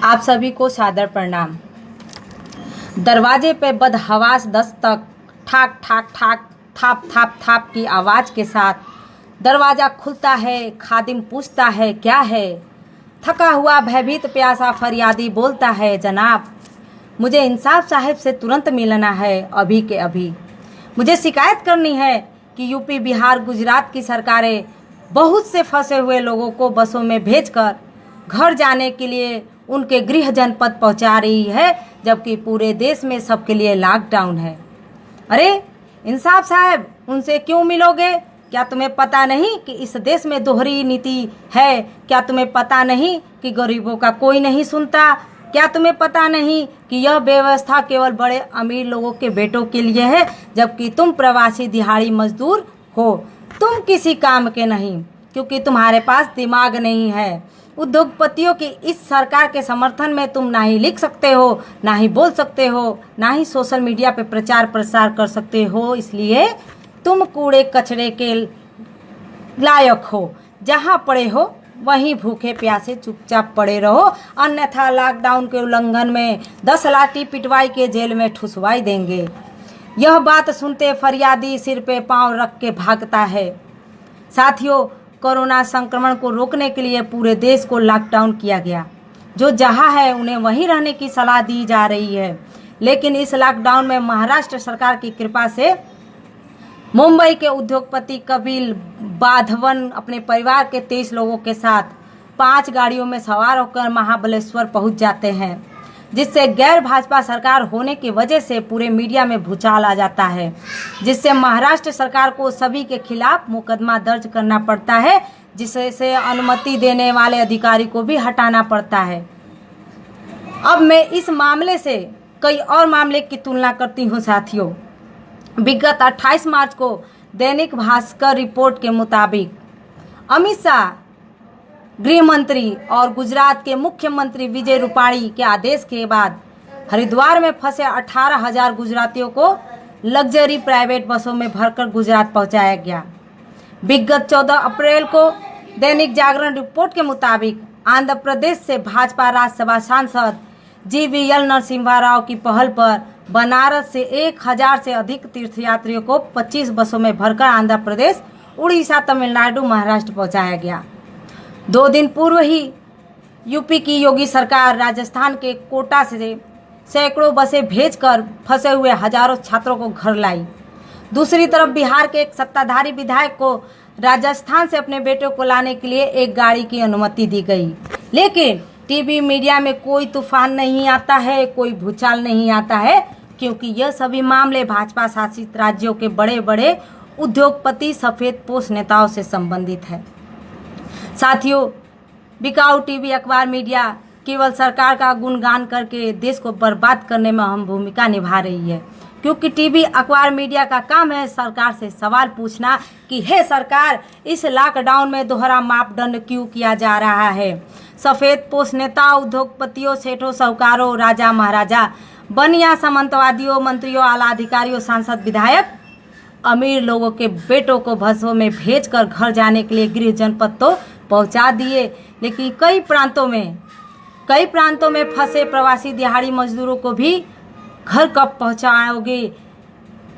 आप सभी को सादर प्रणाम। दरवाजे पे बदहवास दस्तक, ठाक ठाक ठाक, थाप थाप थाप की आवाज़ के साथ दरवाज़ा खुलता है। खादिम पूछता है क्या है। थका हुआ भयभीत प्यासा फरियादी बोलता है, जनाब मुझे इंसाफ साहब से तुरंत मिलना है, अभी के अभी। मुझे शिकायत करनी है कि यूपी, बिहार, गुजरात की सरकारें बहुत से फंसे हुए लोगों को बसों में भेजकर घर जाने के लिए उनके गृह जनपद पहुंचा रही है, जबकि पूरे देश में सबके लिए लॉकडाउन है। अरे इंसाफ साहब, उनसे क्यों मिलोगे? क्या तुम्हें पता नहीं कि इस देश में दोहरी नीति है? क्या तुम्हें पता नहीं कि गरीबों का कोई नहीं सुनता? क्या तुम्हें पता नहीं कि यह व्यवस्था केवल बड़े अमीर लोगों के बेटों के लिए है, जबकि तुम प्रवासी दिहाड़ी मजदूर हो? तुम किसी काम के नहीं, क्योंकि तुम्हारे पास दिमाग नहीं है। उद्योगपतियों की इस सरकार के समर्थन में तुम ना ही लिख सकते हो, ना ही बोल सकते हो, ना ही सोशल मीडिया पे प्रचार प्रसार कर सकते हो। इसलिए तुम कूड़े कचरे के लायक हो। जहाँ पड़े हो वहीं भूखे प्यासे चुपचाप पड़े रहो, अन्यथा लॉकडाउन के उल्लंघन में 10 लाठी पिटवाई के जेल में ठुसवाई देंगे। यह बात सुनते फरियादी सिर पे पांव रख के भागता है। साथियों, कोरोना संक्रमण को रोकने के लिए पूरे देश को लॉकडाउन किया गया। जो जहां है उन्हें वहीं रहने की सलाह दी जा रही है। लेकिन इस लॉकडाउन में महाराष्ट्र सरकार की कृपा से मुंबई के उद्योगपति कपिल बाधवन अपने परिवार के 23 लोगों के साथ 5 गाड़ियों में सवार होकर महाबलेश्वर पहुंच जाते हैं, जिससे गैर भाजपा सरकार होने की वजह से पूरे मीडिया में भूचाल आ जाता है, जिससे महाराष्ट्र सरकार को सभी के खिलाफ मुकदमा दर्ज करना पड़ता है, जिससे अनुमति देने वाले अधिकारी को भी हटाना पड़ता है। अब मैं इस मामले से कई और मामले की तुलना करती हूँ। साथियों, विगत 28 मार्च को दैनिक भास्कर रिपोर्ट के मुताबिक अमित शाह गृह मंत्री और गुजरात के मुख्यमंत्री विजय रूपाणी के आदेश के बाद हरिद्वार में फंसे 18,000 गुजरातियों को लग्जरी प्राइवेट बसों में भरकर गुजरात पहुंचाया गया। विगत 14 अप्रैल को दैनिक जागरण रिपोर्ट के मुताबिक आंध्र प्रदेश से भाजपा राज्यसभा सांसद GVL नरसिम्हा राव की पहल पर बनारस से 1,000 से अधिक तीर्थयात्रियों को 25 बसों में भरकर आंध्र प्रदेश, उड़ीसा, तमिलनाडु, महाराष्ट्र पहुंचाया गया। 2 दिन पूर्व ही यूपी की योगी सरकार राजस्थान के कोटा से सैकड़ों बसें भेजकर फंसे हुए हजारों छात्रों को घर लाई। दूसरी तरफ बिहार के एक सत्ताधारी विधायक को राजस्थान से अपने बेटों को लाने के लिए एक गाड़ी की अनुमति दी गई। लेकिन टीवी मीडिया में कोई तूफान नहीं आता है, कोई भूचाल नहीं आता है, क्योंकि यह सभी मामले भाजपा शासित राज्यों के बड़े बड़े उद्योगपति, सफेद पोश नेताओं से संबंधित है। साथियों, बिकाऊ टीवी अखबार मीडिया केवल सरकार का गुणगान करके देश को बर्बाद करने में अहम भूमिका निभा रही है, क्योंकि टीवी अखबार मीडिया का काम है सरकार से सवाल पूछना कि हे सरकार, इस लॉकडाउन में दोहरा मापदंड क्यों किया जा रहा है। सफेद पोश नेता, उद्योगपतियों, सेठों, साहूकारों, राजा महाराजा, बनिया सामंतवादियों, मंत्रियों, आला अधिकारियों, सांसद, विधायक, अमीर लोगों के बेटों को बसों में भेजकर घर जाने के लिए गृह जनपद तो पहुंचा दिए, लेकिन कई प्रांतों में फंसे प्रवासी दिहाड़ी मजदूरों को भी घर कब पहुंचाओगे?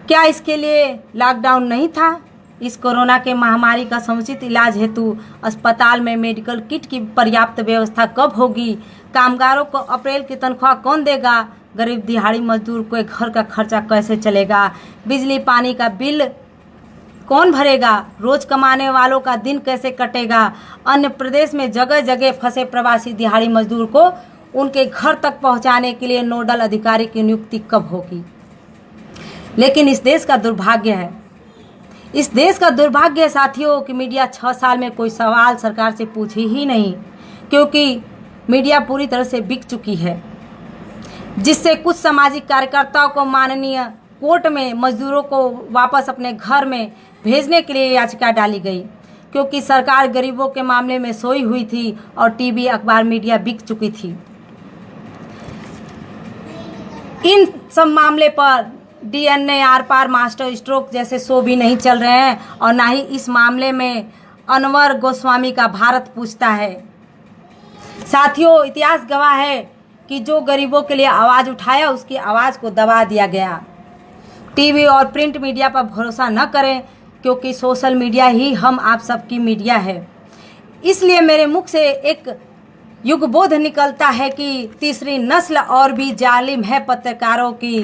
क्या इसके लिए लॉकडाउन नहीं था? इस कोरोना के महामारी का समुचित इलाज हेतु अस्पताल में मेडिकल किट की पर्याप्त व्यवस्था कब होगी? कामगारों को अप्रैल की तनख्वाह कौन देगा? गरीब दिहाड़ी मजदूर को घर का खर्चा कैसे चलेगा? बिजली पानी का बिल कौन भरेगा? रोज कमाने वालों का दिन कैसे कटेगा? अन्य प्रदेश में जगह जगह फंसे प्रवासी दिहाड़ी मजदूर को उनके घर तक पहुंचाने के लिए नोडल अधिकारी की नियुक्ति कब होगी? लेकिन इस देश का दुर्भाग्य है साथियों कि मीडिया 6 साल में कोई सवाल सरकार से पूछे ही नहीं, क्योंकि मीडिया पूरी तरह से बिक चुकी है, जिससे कुछ सामाजिक कार्यकर्ताओं को माननीय कोर्ट में मजदूरों को वापस अपने घर में भेजने के लिए याचिका डाली गई, क्योंकि सरकार गरीबों के मामले में सोई हुई थी और टीवी अखबार मीडिया बिक चुकी थी। इन सब मामले पर DNA, आर पार, मास्टर स्ट्रोक जैसे शो भी नहीं चल रहे हैं, और ना ही इस मामले में अनवर गोस्वामी का भारत पूछता है। साथियों, इतिहास गवाह है कि जो गरीबों के लिए आवाज़ उठाया उसकी आवाज़ को दबा दिया गया। टीवी और प्रिंट मीडिया पर भरोसा न करें, क्योंकि सोशल मीडिया ही हम आप सबकी मीडिया है। इसलिए मेरे मुख से एक युगबोध निकलता है कि तीसरी नस्ल और भी जालिम है पत्रकारों की।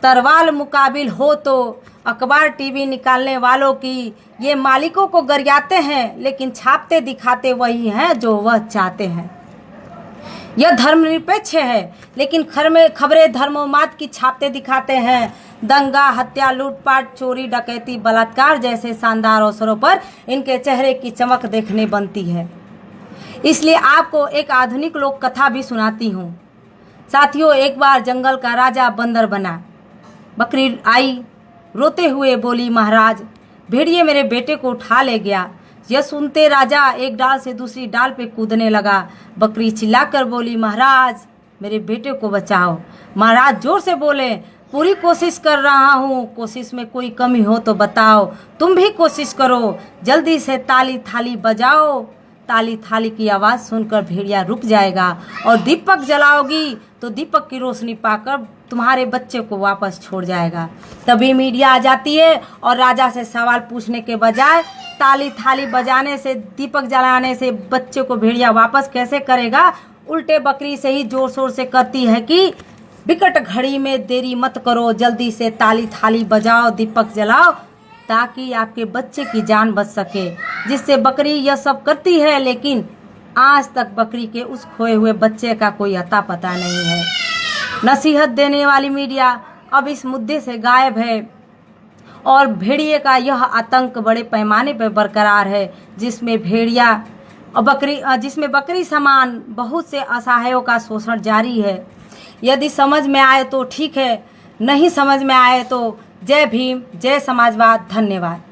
तरवाल मुकाबिल हो तो अखबार टीवी निकालने वालों की। ये मालिकों को गरियाते हैं, लेकिन छापते दिखाते वही हैं जो वह चाहते हैं। यह धर्मनिरपेक्ष है, लेकिन खबरें धर्मोन्माद की छापते दिखाते हैं। दंगा, हत्या, लूटपाट, चोरी, डकैती, बलात्कार जैसे शानदार अवसरों पर इनके चेहरे की चमक देखने बनती है। इसलिए आपको एक आधुनिक लोक कथा भी सुनाती हूँ। साथियों, एक बार जंगल का राजा बंदर बना। बकरी आई, रोते हुए बोली, महाराज, भेड़िए मेरे बेटे को उठा ले गया। यह सुनते राजा एक डाल से दूसरी डाल पे कूदने लगा। बकरी चिल्लाकर बोली, महाराज, मेरे बेटे को बचाओ। महाराज जोर से बोले, पूरी कोशिश कर रहा हूँ, कोशिश में कोई कमी हो तो बताओ। तुम भी कोशिश करो, जल्दी से ताली थाली बजाओ। ताली थाली की आवाज़ सुनकर भेड़िया रुक जाएगा, और दीपक जलाओगी तो दीपक की रोशनी पाकर तुम्हारे बच्चे को वापस छोड़ जाएगा। तभी मीडिया आ जाती है और राजा से सवाल पूछने के बजाय ताली थाली बजाने से, दीपक जलाने से बच्चे को भेड़िया वापस कैसे करेगा, उल्टे बकरी से ही जोर शोर से कहती है कि विकट घड़ी में देरी मत करो, जल्दी से ताली थाली बजाओ, दीपक जलाओ, ताकि आपके बच्चे की जान बच सके। जिससे बकरी यह सब करती है, लेकिन आज तक बकरी के उस खोए हुए बच्चे का कोई अता पता नहीं है। नसीहत देने वाली मीडिया अब इस मुद्दे से गायब है, और भेड़िए का यह आतंक बड़े पैमाने पर बरकरार है, जिसमें बकरी समान बहुत से असहायों का शोषण जारी है। यदि समझ में आए तो ठीक है, नहीं समझ में आए तो जय भीम, जय समाजवाद, धन्यवाद।